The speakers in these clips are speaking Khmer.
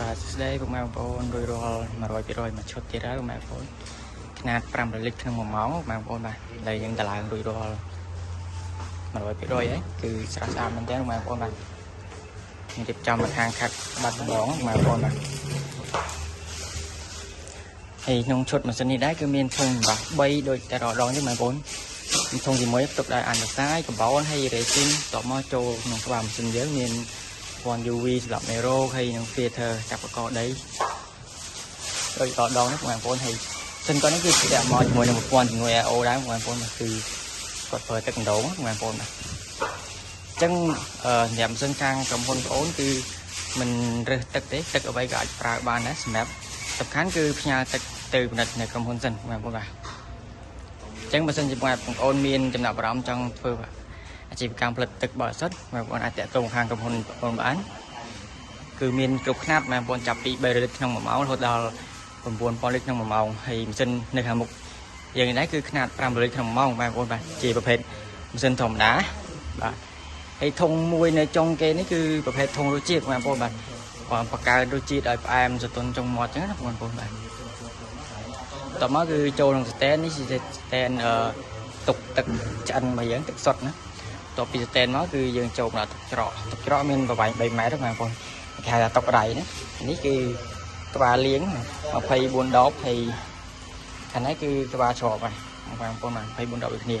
បាទស្ដីពុកម៉ែបងប្អូនរួចរាល់100%មកឈុតទៀតហើយពុកម៉ែបងប្អូនຂະຫນາດ5រលឹកក្នុង1ម៉ោងពុកម៉ែបងប្អូនបាទឥឡូវយើងតឡើងរួចរាល់100%ហើយគឺស្រស់ស្អាតមែនទែនពុកម៉ែបងប្អូនបាទខ្ញុំរៀបចំមកខាងខាត់បាត់ដំបងពុកម៉ែបងប្អូនបាទហើយក្នុងឈុតម៉ាស៊ីននេះដែរគឺមានធុងបាស3ដូចតែរដងទេពុកម៉ែបងប្អូនធុងទី1ផ្ទុកដោយអានតសាយកាបូនហើយរ៉េស៊ីនតមកចូលក្នុងក្បាលម៉ាស៊ីនយើងមានពណ៌ UV សម្រាប់មេរោគហើយនឹង filter ចាប់បកកដីដោយតដងនេះបងប្អូនហើយសិនគាត់នេះគឺតែមកជាមួយនឹងប្រព័ន្ធជំនួយ AO ដែរបងប្អូនគឺគាត់ប្រើទឹកដងបងប្អូនបាទអញ្ចឹងសម្រាប់ម៉ាស៊ីនខាងក្រុមហ៊ុនបងប្អូនគឺមិនរើសទឹកទេទឹកអ្វីក៏អាចប្រើបានដែរសម្រាប់សំខាន់គឺផ្ញើទឹកទៅផលិតនៅក្រុមហ៊ុនសិនបងប្អូនបាទអញ្ចឹងបើសិនជាបងប្អូនមានចំណាប់អារម្មណ៍ចង់ធ្វើអាជីវកម្មផលិតទឹកបរិសុទ្ធបងប្អូនអាចតាក់ទងខាងក្រុមហ៊ុនបងប្អូនបានគឺមានគ្រប់ខ្នាតបងប្អូនចាប់ពី3លីត្រក្នុង1ម៉ោងរហូតដល់9000លីត្រក្នុង1ម៉ោងហើយម៉ាស៊ីននៅខាងមុខយើងនេះគឺខ្នាត5លីត្រក្នុង1ម៉ោងបងប្អូនបាទជាប្រភេទម៉ាស៊ីនធម្មតាបាទហើយធុងមួយនៅចុងគេនេះគឺប្រភេទធុងរសជាតិបងប្អូនបាទបង្កើនរសជាតិឲ្យផ្អែមស្រទន់ចុងមាត់អញ្ចឹងណាបងប្អូនបាទតមកគឺចូលក្នុងស្តែននេះជាស្តែនទុកទឹកឆ្អិនរបស់យើងទឹកសុទ្ធណាតពីស្តែនមកគឺយើងចូលដល់ទឹកច្រកមានប្រវែង3ម៉ែត្របងប្អូនគេហៅថាតុករៃណានេះគឺក្បាលលាង24ដបហើយខាងនេះគឺក្បាលច្រកហ្នឹងបងប្អូនបាន24ដបដូចគ្នា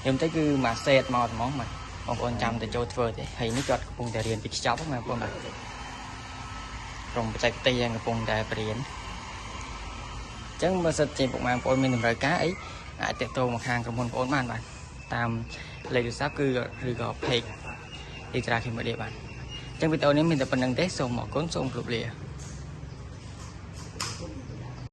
ខ្ញុំទៅគឺមួយសេតមកហ្មងបាទបងប្អូនចាំទៅចូលធ្វើទេហើយនេះគាត់កំពុងតែរៀនពីខ្ចប់បងប្អូនបាទក្រុមបច្ចេកទេសកំពុងតែបរៀនអញ្ចឹងបើសិនជាបងប្អូនមានតម្រូវការអីអាចតាក់ទងមកខាងក្រុមហ៊ុនបងប្អូនបានបាទតាមលេខទូរស័ព្ទគឺឬក៏ page Ultra Cambodia បាទអញ្ចឹងវីដេអូនេះមានតែប៉ុណ្្នឹងទេសូមអរគុណសូមគោរពលា